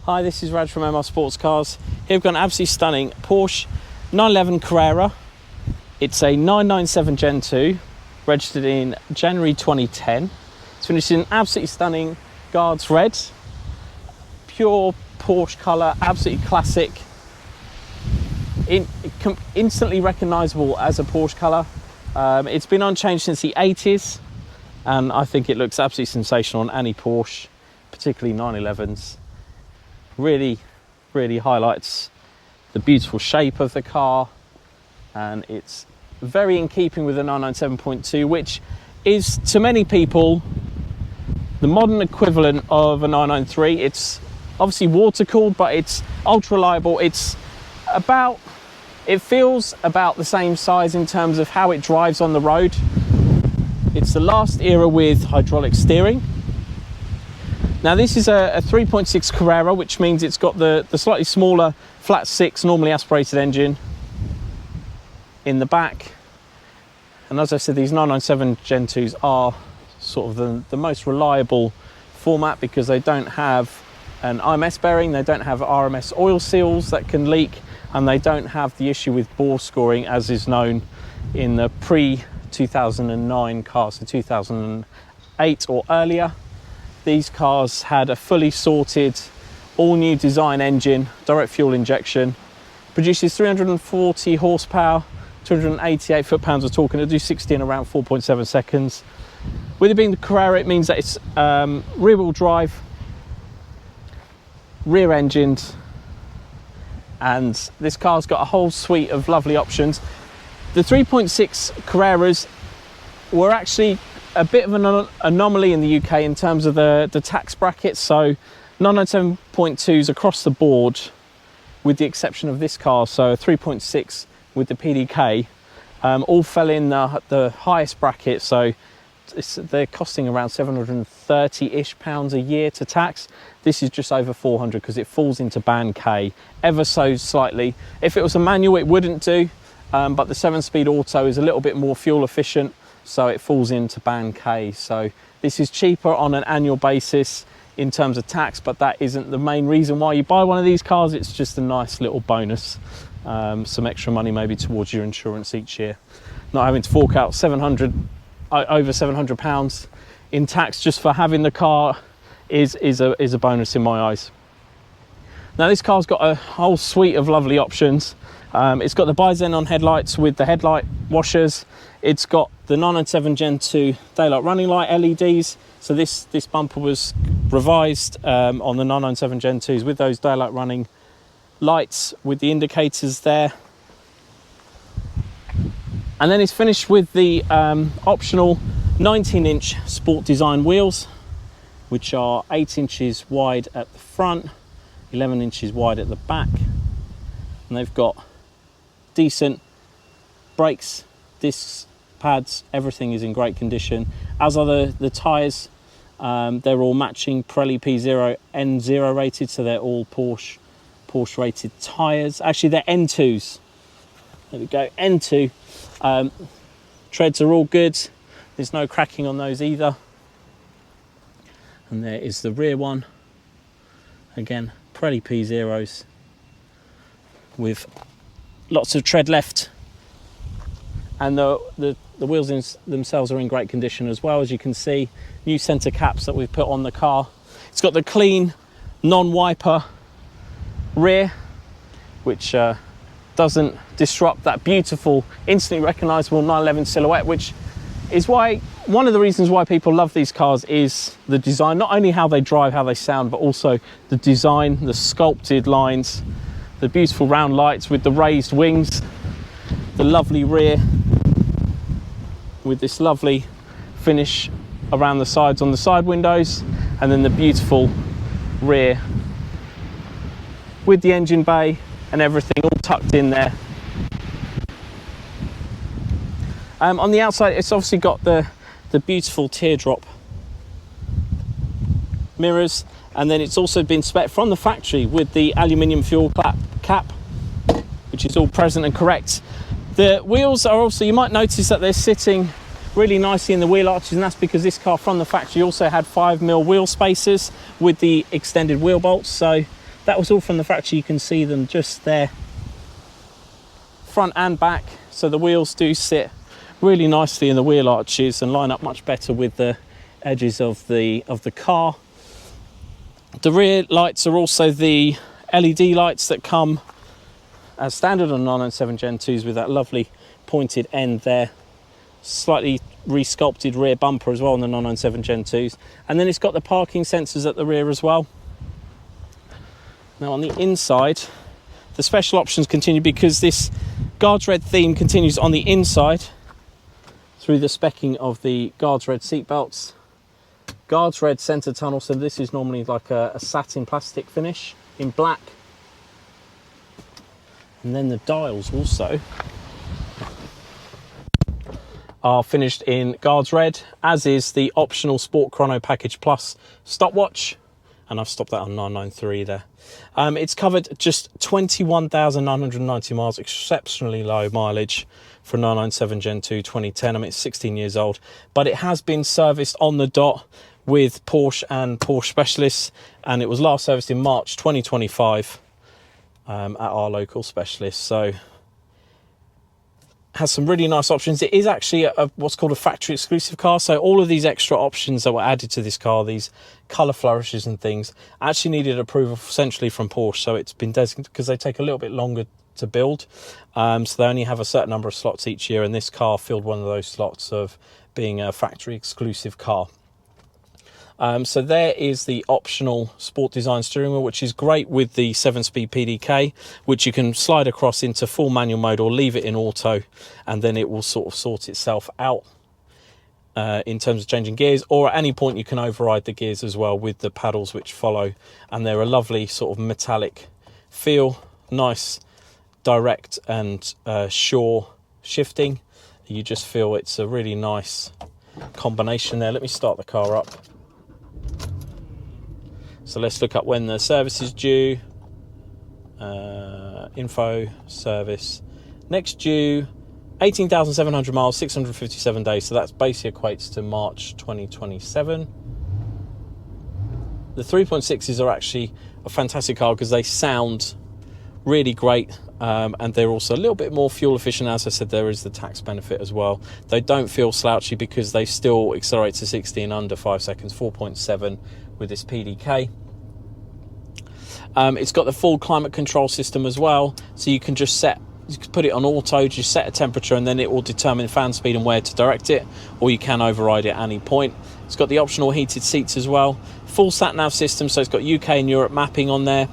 Hi, this is Raj from MR Sportscars. Here we've got an absolutely stunning Porsche 911 Carrera. It's a 997 Gen 2, registered in January 2010. It's finished in absolutely stunning Guards red, pure Porsche colour, absolutely classic. Instantly recognisable as a Porsche colour. It's been unchanged since the 80s, and I think it looks absolutely sensational on any Porsche, particularly 911s. Really highlights the beautiful shape of the car, and it's very in keeping with the 997.2, which is to many people the modern equivalent of a 993. It's obviously water cooled, but it's ultra reliable. It feels about the same size in terms of how it drives on the road. It's the last era with hydraulic steering. Now this is a 3.6 Carrera, which means it's got the slightly smaller flat 6 normally aspirated engine in the back. And as I said, these 997 Gen 2s are sort of the most reliable format because they don't have an IMS bearing, they don't have RMS oil seals that can leak, and they don't have the issue with bore scoring as is known in the pre-2009 cars, so 2008 or earlier. These cars had a fully sorted, all-new design engine, direct fuel injection, produces 340 horsepower, 288 foot-pounds of torque, and it'll do 60 in around 4.7 seconds. With it being the Carrera, it means that it's rear-wheel drive, rear-engined, and this car's got a whole suite of lovely options. The 3.6 Carreras were actually a bit of an anomaly in the UK in terms of the tax brackets. So 997.2s across the board, with the exception of this car, so 3.6 with the PDK, all fell in the highest bracket. So they're costing around 730-ish pounds a year to tax. This is just over 400 because it falls into band K ever so slightly. If it was a manual, it wouldn't do, but the 7-speed auto is a little bit more fuel efficient, so it falls into band K. So this is cheaper on an annual basis in terms of tax, but that isn't the main reason why you buy one of these cars. It's just a nice little bonus, some extra money maybe towards your insurance each year. Not having to fork out over 700 pounds in tax just for having the car is a bonus in my eyes. Now this car's got a whole suite of lovely options. It's got the Bi-Xenon headlights with the headlight washers. It's got the 997 Gen 2 daylight running light LEDs. So this bumper was revised on the 997 Gen 2s with those daylight running lights with the indicators there. And then it's finished with the optional 19-inch sport design wheels, which are 8 inches wide at the front, 11 inches wide at the back. And they've got decent brakes, discs, pads, everything is in great condition, as are the tyres. They're all matching Pirelli P0 N0 rated, so they're all Porsche rated tyres. Actually, they're N2s. There we go, N2. Treads are all good. There's no cracking on those either. And there is the rear one. Again, Pirelli P0s with lots of tread left. And the wheels themselves are in great condition as well. As you can see, new centre caps that we've put on the car. It's got the clean, non-wiper rear, which doesn't disrupt that beautiful, instantly recognisable 911 silhouette, which is why one of the reasons why people love these cars is the design. Not only how they drive, how they sound, but also the design, the sculpted lines, the beautiful round lights with the raised wings, the lovely rear with this lovely finish around the sides on the side windows, and then the beautiful rear with the engine bay and everything all tucked in there. On the outside, it's obviously got the beautiful teardrop mirrors, and then it's also been spec'd from the factory with the aluminium fuel cap, which is all present and correct. The wheels are also, you might notice that they're sitting really nicely in the wheel arches, and that's because this car from the factory also had 5mm wheel spacers with the extended wheel bolts, so that was all from the factory. You can see them just there, front and back. So the wheels do sit really nicely in the wheel arches and line up much better with the edges of the car. The rear lights are also the LED lights that come as standard on 997 Gen 2s with that lovely pointed end there. Slightly resculpted rear bumper as well on the 997 Gen 2s. And then it's got the parking sensors at the rear as well. Now on the inside, the special options continue because this Guards Red theme continues on the inside through the specking of the Guards Red seatbelts. Guards Red centre tunnel, so this is normally like a satin plastic finish in black. And then the dials also are finished in Guards Red, as is the optional Sport Chrono Package Plus stopwatch. And I've stopped that on 993 there. It's covered just 21,990 miles, exceptionally low mileage for a 997 Gen 2 2010. I mean, it's 16 years old, but it has been serviced on the dot with Porsche and Porsche specialists, and it was last serviced in March 2025 at our local specialist. So has some really nice options. It is actually what's called a factory exclusive car, so all of these extra options that were added to this car, these colour flourishes and things, actually needed approval essentially from Porsche. So it's been designated because they take a little bit longer to build, so they only have a certain number of slots each year, and this car filled one of those slots of being a factory exclusive car. So there is the optional sport design steering wheel, which is great with the 7-speed PDK, which you can slide across into full manual mode or leave it in auto, and then it will sort of sort itself out in terms of changing gears, or at any point you can override the gears as well with the paddles which follow, and they're a lovely sort of metallic feel, nice direct and sure shifting. You just feel it's a really nice combination there. Let me start the car up. So let's look up when the service is due. Info, service. Next due, 18,700 miles, 657 days. So that basically equates to March 2027. The 3.6s are actually a fantastic car because they sound really great. And they're also a little bit more fuel efficient. As I said, there is the tax benefit as well. They don't feel slouchy because they still accelerate to 60 in under 5 seconds, 4.7 with this PDK. It's got the full climate control system as well, so you can just put it on auto, just set a temperature, and then it will determine fan speed and where to direct it, or you can override it at any point. It's got the optional heated seats as well, full Satnav system, so it's got UK and Europe mapping on there.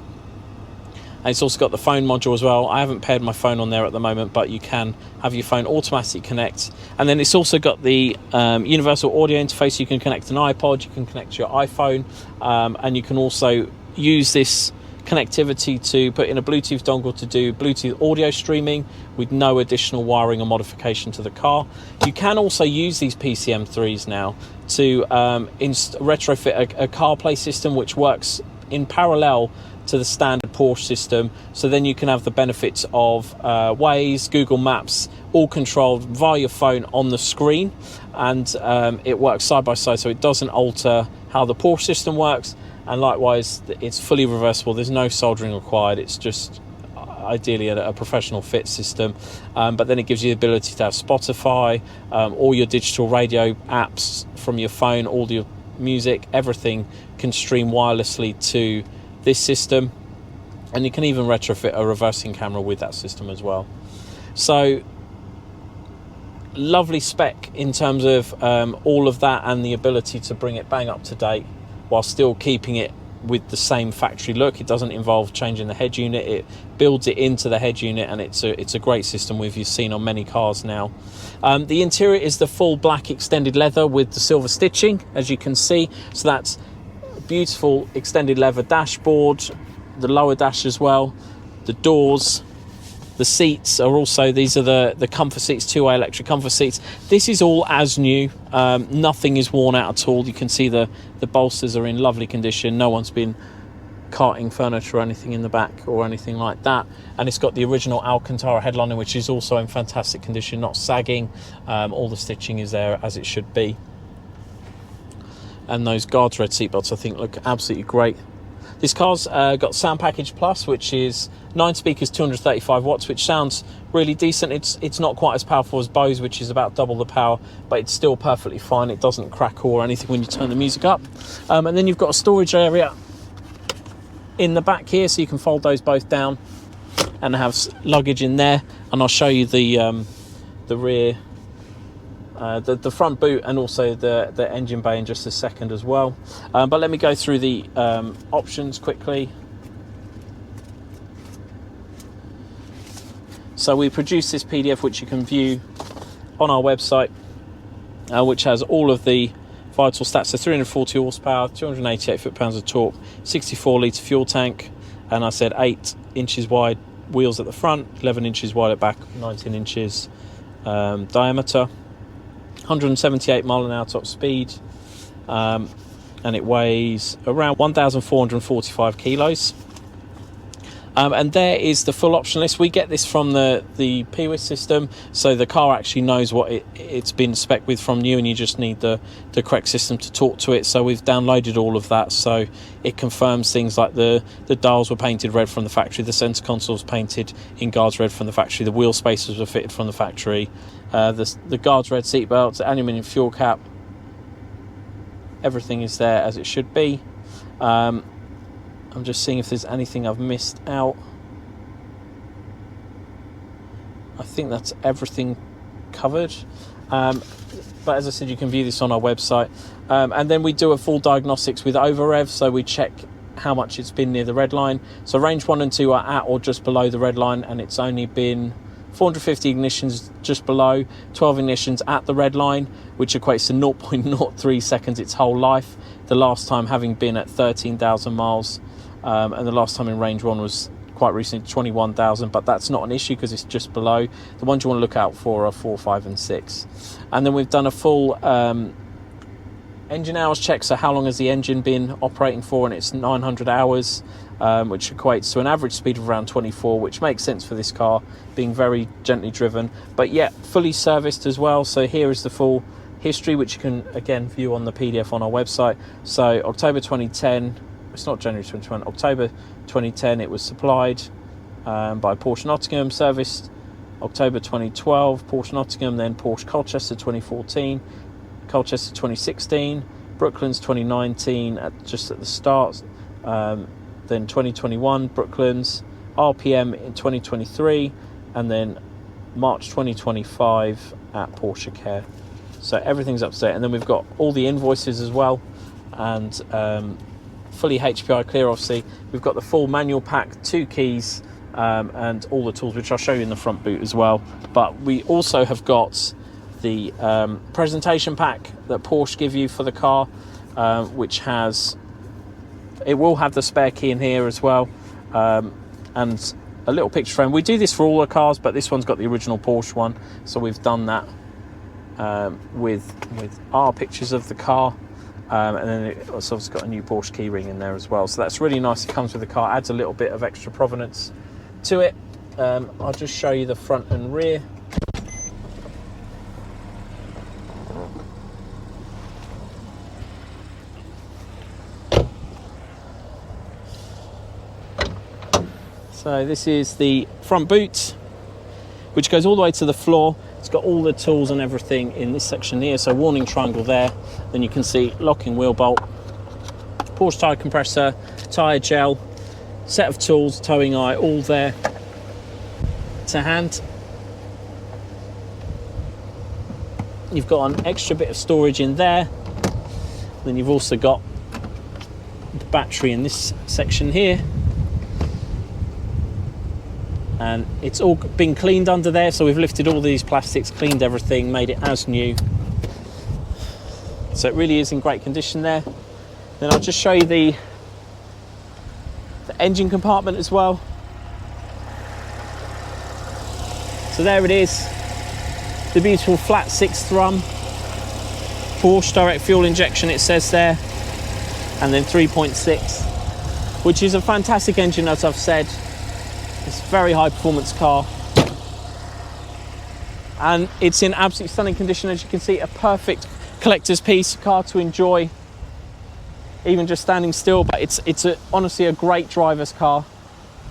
And it's also got the phone module as well. I haven't paired my phone on there at the moment, but you can have your phone automatically connect. And then it's also got the universal audio interface. You can connect an iPod, you can connect your iPhone, and you can also use this connectivity to put in a Bluetooth dongle to do Bluetooth audio streaming with no additional wiring or modification to the car. You can also use these PCM3s now to retrofit a CarPlay system which works in parallel to the standard Porsche system, so then you can have the benefits of Waze, Google Maps, all controlled via your phone on the screen, and it works side by side, so it doesn't alter how the Porsche system works, and likewise it's fully reversible. There's no soldering required. It's just ideally a professional fit system, but then it gives you the ability to have Spotify, all your digital radio apps from your phone, all your music, everything can stream wirelessly to this system, and you can even retrofit a reversing camera with that system as well. So lovely spec in terms of all of that, and the ability to bring it bang up to date while still keeping it with the same factory look. It doesn't involve changing the head unit, it builds it into the head unit, and it's a great system we've seen on many cars now. The interior is the full black extended leather with the silver stitching, as you can see, so that's beautiful extended leather dashboard, the lower dash as well, the doors, the seats are also, these are the comfort seats, two-way electric comfort seats. This is all as new, nothing is worn out at all. You can see the bolsters are in lovely condition, no one's been carting furniture or anything in the back or anything like that, and it's got the original Alcantara headliner, which is also in fantastic condition, not sagging. All the stitching is there as it should be. And those Guards Red seatbelts I think look absolutely great. This car's got Sound Package Plus, which is 9 speakers, 235 watts, which sounds really decent. It's not quite as powerful as Bose, which is about double the power, but it's still perfectly fine. It doesn't crackle or anything when you turn the music up. And then you've got a storage area in the back here, so you can fold those both down and have luggage in there. And I'll show you the rear, the front boot, and also the engine bay in just a second as well. But let me go through the options quickly. So we produced this PDF, which you can view on our website, which has all of the vital stats. So 340 horsepower, 288 foot-pounds of torque, 64 litre fuel tank, and I said 8 inches wide wheels at the front, 11 inches wide at back, 19 inches diameter, 178 mile an hour top speed, and it weighs around 1,445 kilos. And there is the full option list. We get this from the PWIS system, so the car actually knows what it's been spec'd with from you, and you just need the correct system to talk to it. So we've downloaded all of that, so it confirms things like the dials were painted red from the factory, the centre console was painted in guards red from the factory, the wheel spacers were fitted from the factory, the guards red seat belts, the aluminium fuel cap, everything is there as it should be. I'm just seeing if there's anything I've missed out. I think that's everything covered. But as I said, you can view this on our website. And then we do a full diagnostics with overrev, so we check how much it's been near the red line. So range 1 and 2 are at or just below the red line, and it's only been 450 ignitions just below, 12 ignitions at the red line, which equates to 0.03 seconds its whole life. The last time having been at 13,000 miles. And the last time in range 1 was quite recently, 21,000, but that's not an issue because it's just below. The ones you want to look out for are 4, 5 and 6. And then we've done a full engine hours check, so how long has the engine been operating for, and it's 900 hours, which equates to an average speed of around 24, which makes sense for this car being very gently driven, but yet fully serviced as well. So here is the full history, which you can again view on the PDF on our website. So October 2010, it's not January 2021, October 2010 it was supplied by Porsche Nottingham, serviced October 2012, Porsche Nottingham, then Porsche Colchester 2014, Colchester 2016, Brooklands 2019 just at the start, then 2021 Brooklands, RPM in 2023, and then March 2025 at Porsche Care. So everything's up to date, and then we've got all the invoices as well, and fully HPI clear. Obviously we've got the full manual pack, 2 keys, and all the tools, which I'll show you in the front boot as well. But we also have got the presentation pack that Porsche give you for the car, which will have the spare key in here as well, and a little picture frame. We do this for all the cars, but this one's got the original Porsche one, so we've done that with our pictures of the car. And then it's obviously got a new Porsche key ring in there as well, so that's really nice. It comes with the car, adds a little bit of extra provenance to it. I'll just show you the front and rear. So this is the front boot, which goes all the way to the floor. It's got all the tools and everything in this section here. So warning triangle there. Then you can see locking wheel bolt, Porsche tyre compressor, tyre gel, set of tools, towing eye, all there to hand. You've got an extra bit of storage in there. Then you've also got the battery in this section here. And it's all been cleaned under there, so we've lifted all these plastics, cleaned everything, made it as new. So it really is in great condition there. Then I'll just show you the engine compartment as well. So there it is, the beautiful flat 6th run, Porsche direct fuel injection it says there, and then 3.6, which is a fantastic engine, as I've said. It's a very high performance car, and it's in absolutely stunning condition. As you can see, a perfect collector's piece, car to enjoy even just standing still. But it's honestly a great driver's car,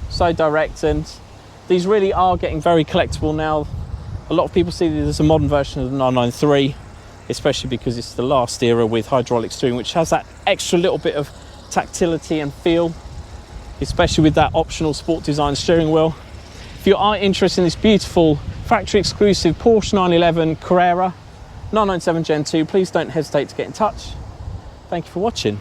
so direct, and these really are getting very collectible now. A lot of people see this as a modern version of the 993, especially because it's the last era with hydraulic steering, which has that extra little bit of tactility and feel, especially with that optional sport design steering wheel. If you are interested in this beautiful factory exclusive Porsche 911 Carrera 997 Gen 2, please don't hesitate to get in touch. Thank you for watching.